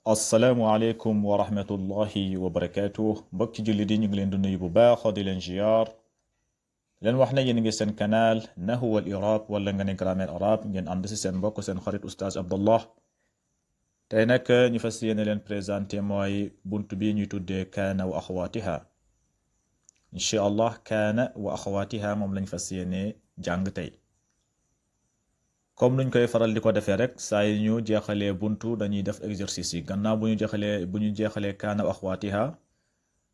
assalaamu aleykum wa rahmatullahi wa barakaatu mbokki jullit yi ñu ngi leen di nuyu bu baax di leen ziyaar leen wax ne yéen ngi seen canal Nahwu wal I'raab wala nga ne grammaire arabe ngeen ànd si seen mbokk seen xarit oustaz Abdallah tey nag ñu fas yéene leen présenté mooy bunt bi ñuy tuddee kaana wa axawaatiha incha allah kaana wa axawaatiha moom lañ fas yéene jàng tey comme nuñ koy faral di ko defee rek saa yi ñu jeexalee buntu dañuy def exercice yi gannaaw bu ñu jeexalee kaana wa axawaatiha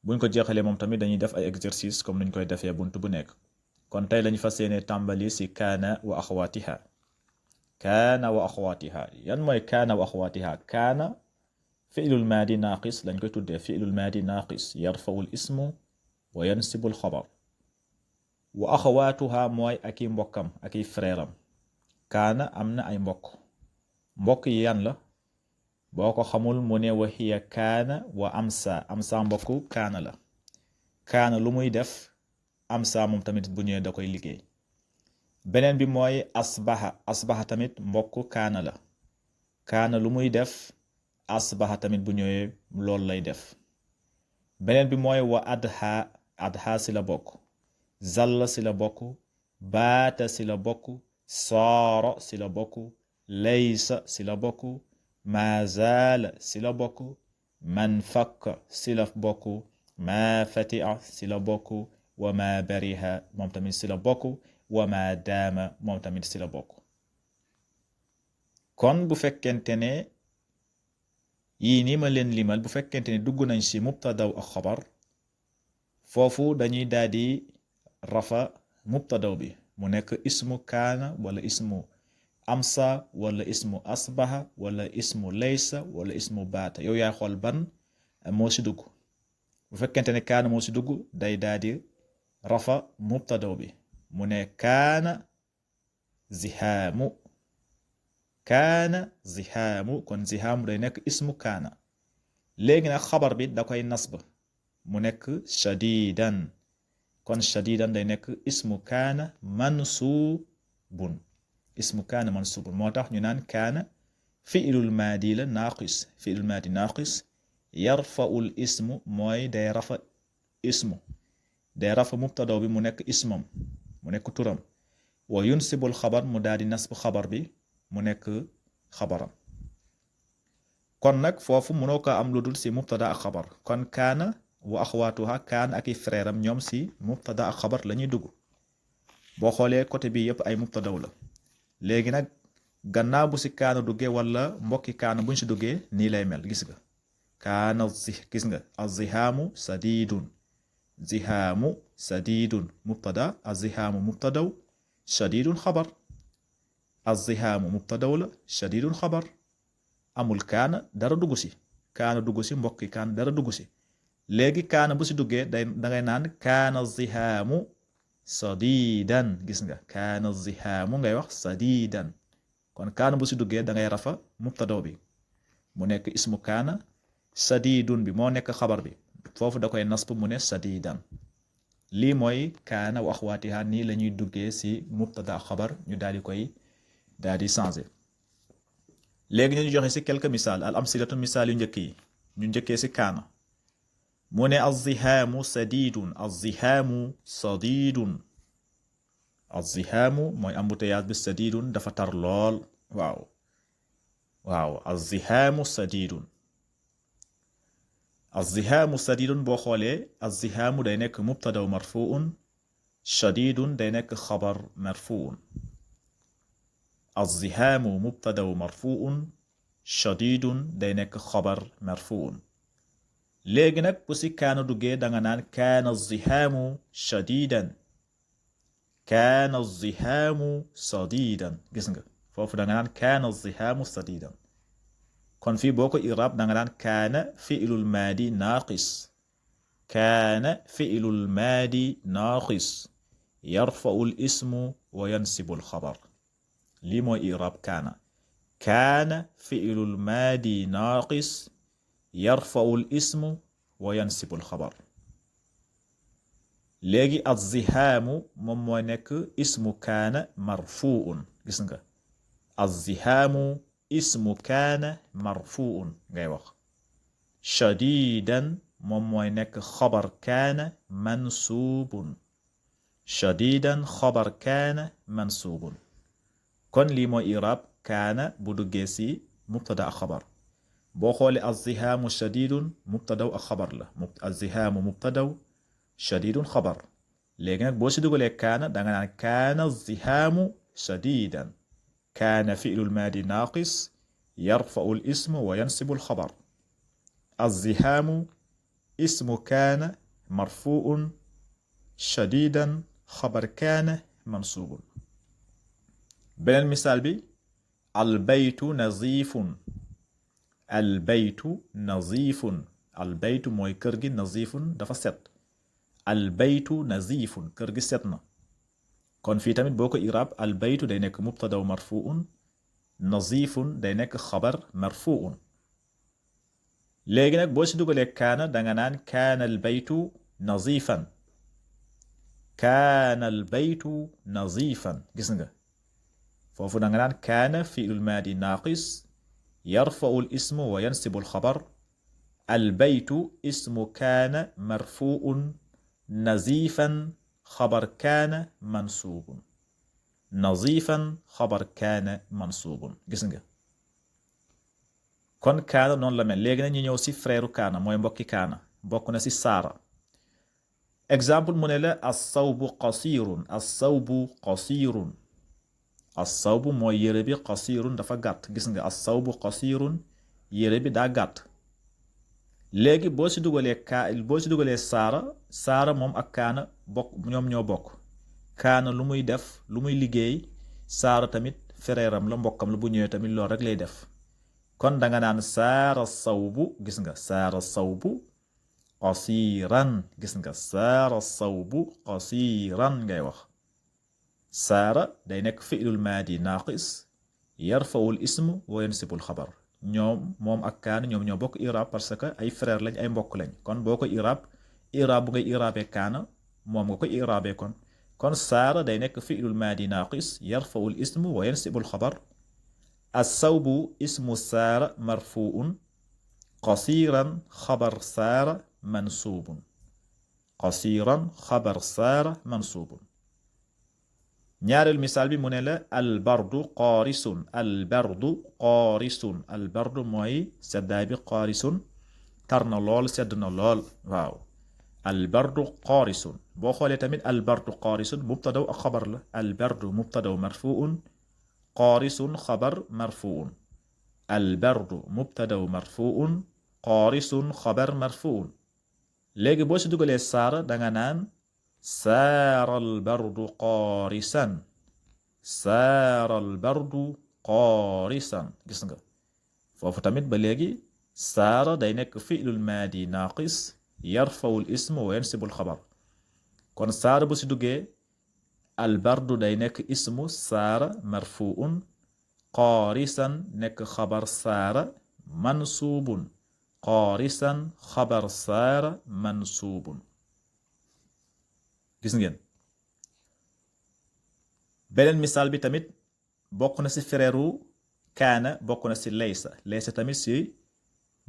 buñ ko jeexalee moom tamit dañuy def ay exercice comme nuñ koy defee buntu bu nekk kon tey lañu fas yéene tàmbali si kaana wa axawaatiha kaana wa axawaatiha yan mooy kaana wa axawaatiha kaana fi'lul maadi naaqis lañ koy tuddee fi'lul maadi naaqis yarfa'ul ismu wa yansibul xabar wa axawaatuha mooy ak i mbokkam ak i frèram kaana am na ay mbokk yi yan la boo ko xamul mu ne wa hiya kaana wa amsa mbokku kaana la kaana lu muy def amsa moom tamit bu ñëwee da koy liggéey beneen bi mooy asbaha tamit mbokku kaana la kaana lu muy def asbaha tamit bu ñëwee loolu lay def beneen bi mooy wa adha si la bokk zalla si la bokk baata si la bokk saara si la bokk laysa si la bokk maazaala si la bokk man fakka si la bokk maa fatia si la bokk wa maa bariha moom tamit si la bokk wa maa daama moom tamit si la bokk kon bu fekkente ne yii ni ma leen limal bu fekkente ne dugg nañ si mubtadaw ak xabar foofu dañuy daldi rafa mubtadaw bi mu nekk ismu kaana wala ismu amsa wala ismu asbaha wala ismu laysa wala ismu baata yow yaay xool ban moo si dugg bu fekkente ne kaana moo si dugg day daldi rafa mubtadaw bi mu ne kaana zihaamu kon zihaamu day nekk ismu kaana léegi nag xabar bi da koy nasb mu nekk shadidan kon shadidan day nekk ismu kaana mansubun moo tax ñu naan kaana fi'lul maadi la naaqis fi'lul maadi naaqis yarfa'ul ismu mooy day rafa ismu day rafa mubtadaw bi mu nekk ismam mu nekk turam wa yunsibul xabar mu daal di nasb xabar bi mu nekk xabaram kon nag foofu mënoo ko am lu dul si mubtada ak xabar kon kaana wa axawaatuha kaana ak i frère am ñoom si mubtada ak xabar la ñuy dugg boo xoolee côté bi yëpp ay mubtadaw la léegi nag gannaaw bu si kaana duggee wala mbokki kaana buñ si duggee nii lay mel gis nga kaana gis nga azihaamu sadidun mubtada azihaamu mubtadaw shadidun xabar azihaamu mubtadaw la shadidun xabar amul kaana dara dugg si kaana dugg si mbokki kaana dara dugg si léegi kaana bu si duggee dangay naan kaana zihaamu sadidan gis nga kaana zihaamu ngay wax sadidan kon kaana bu si duggee dangay rafa mubtadaw bi mu nekk ismu kaana sadidun bi moo nekk xabar bi foofu da koy nasb mu ne sadidan lii mooy kaana wa axwaatiha nii la ñuy duggee si mubtada xabar ñu daal di koy daal di changer léegi ñu joxe si quelques misaal al amsilatu misaal yu njëkk yi ñu njëkkee si kaana mu ne azihaamu sadidun mooy embouteillage bi sadidun dafa tar lool waaw azihaamu sadidun boo xoolee azihaamu day nekk mubtadaw marfuun shadidun day nekk xabar marfuun azihaamu mubtadaw marfuun shadidun day nekk xabar marfuun léegi nag bu si kaana duggee danga naan kaana zihaamu sadidan gis nga foofu danga naan kaana zihaamu sadidan kon fii boo ko iraab danga naan kaana fi'lul maadi naaqis yarfa'ul ismu wa yansibul xabar lii mooy iraab kaana fi'lul maadi naaqis yarfa'ul ismu wa yansibul xabar léegi azihaamu moom mooy nekk ismu kaana marfuun gis nga azihaamu ismu kaana marfuun ngay wax shadidan moom mooy nekk xabar kaana mansuubun shadidan xabar kaana mansuubun kon lii mooy irab kaana bu duggee si mubtada ak xabar boo xoolee azzihaamu shadidun mubtadaw ak xabar la azzihaamu mubtadaw shadidun xabar léegi nag boo si dugalee kaana danga naan kaana azzihaamu shadidan kaana fi'lul maadi naaqis yarfa'u al ismu wa yansibu al xabar azzihaamu ismu kaana marfu'un shadidan xabar kaana mansuubun beneen misaal bi albaytu nazifun albaytu nazifun albaytu mooy kër gi nazifun dafa set albaytu nazifun kër gi set na kon fii tamit boo ko iraab albaytu day nekk mubtadaw marfuun nazifun day nekk xabar marfuun léegi nag boo si dugalee kaana danga naan kaana albaytu nazifan kaana albaytu nazifan gis nga foofu danga naan kaana fi'lul maadi naaqis yarfa'u al ismu wa yansibu al xabar albaytu ismu kaana marfuun nazifan xabar kaana mansuubun nazifan xabar kaana mansuubun gis nga kon kaana noonu la mel léegi nag ñu ñëw si frère kaana mooy mbokki kaana bokk na si saara exemple mu ne la assawbu qasirun assawbu qasirun assawbu mooy yére bi qasirun dafa gàtt gis nga assawbu qasirun yére bi daa gàtt léegi boo si dugalee saara moom ak kaana bokk ñoom ñoo bokk kaana lu muy def lu muy liggéey saara tamit fereeram la mbokkam la bu ñëwee tamit loolu rek lay def kon danga naan saara sawbu gis nga saara sawbu qasiran gis nga saara sawbu qasiran ngay wax saara day nekk fi'lul maadi naaqis yarfa'u al ismu wa yansibu al xabar moom ak kaana ñoom ñoo bokk irab parce que ay frère lañ ay mbokk lañ kon boo ko irab bu ngay irabee kaana moom nga ko irabee kon saara day nekk fi'lul maadi naaqis yarfa'u al ismu wa yansibu al xabar assawbu ismu saara marfuun qasiran xabar saara mansuubun qasiran xabar saara mansuubun ñaareel misaal bi mu ne la albardu qaarisun albardu qaarisun albardu mooy seddaay bi qaarisun tar na lool sedd na lool waaw albardu qaarisun boo xoolee tamit albardu qaarisun mubtadaw ak xabar la albardu mubtadaw marfuun qaarisun xabar marfuun albardu mubtadaw marfuun qaarisun xabar marfuun léegi boo si dugalee saara danga naan saara albardu qaarisan saara albardu qaarisan gis nga foofu tamit ba léegi saara day nekk fi'lul maadi naaqis yarfawu al ismu wa yansibu al xabar kon saara bu si duggee albardu day nekk ismu saara marfuun qaarisan nekk xabar saara mansuubun qaarisan xabar saara mansuubun gis ngeen beneen misaal bi tamit bokk na si fereeru kaana bokk na si laysa tamit si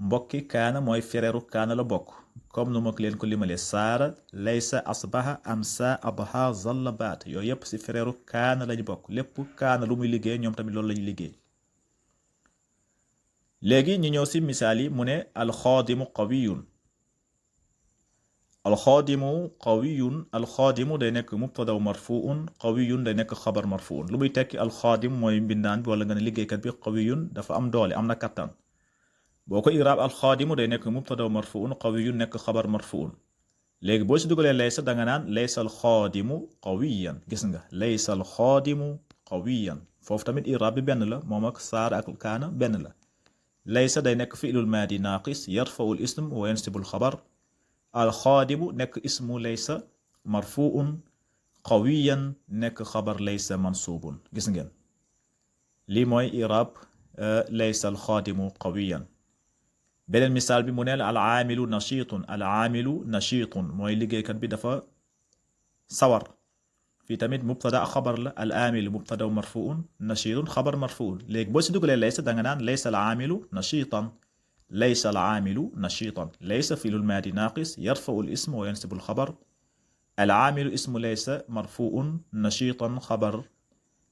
mbokki kaana mooy fereeru kaana la bokk comme nu ma ko leen ko limalee saara laysa asbaha amsa abha zalla baat yooyu yépp si fereeru kaana lañu bokk lépp kaana lu muy liggéey ñoom tamit loolu lañu liggéey léegi ñu ñëw si misaal yi mu ne alxaadimu qawiyun alxaadimu day nekk mubtadaw marfuun qawiyun day nekk xabar marfuun lu muy tekki alxaadim mooy mbindaan bi wala nga ne liggéeykat bi qawiyun dafa am doole am na kattan boo ko iraab alxaadimu day nekk mubtadaw marfuun qawiyun nekk xabar marfuun léegi boo si dugalee laysa danga naan laysa alxaadimu qawiyan gis nga laysa alxaadimu qawiyan foofu tamit iraab bi benn la moom ak saar ak kaana benn la laysa day nekk fi'lul maadi naaqis yarfa'u al ism wa yansibu al xabar alxaadimu nekk ismu laysa marfuun qawiyan nekk xabar laysa mansuubun gis ngeen lii mooy iraab laysa alxaadimu qawiyan beneen misaal bi mu ne al aamilu nashiitun mooy liggéeykat bi dafa sawar fii tamit mubtada ak xabar la al aamilu mubtada marfuun nashiitun xabar marfuun léegi boo si dugalee laysa danga naan laysa al aamilu nashiitan ليس العامل نشيطا. ليس فعل الماضي ناقص يرفع الاسم وينصب الخبر. العامل اسم ليس مرفوع، نشيطا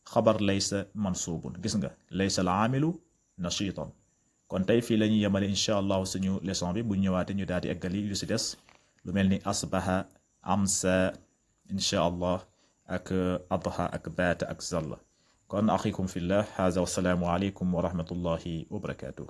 خبر ليس منصوب. gis nga ليس العامل نشيطا. kon tey fii la ñuy yemale incha allahu suñu leçon bi bu ñëwaatee ñu daal di eggali lu si des lu mel ni asbaha, amsa incha allah ak adha ak baata ak zalla. kon axikum fillah haza wasalaamu aleykum wa rahmatullahi wa barakatuh.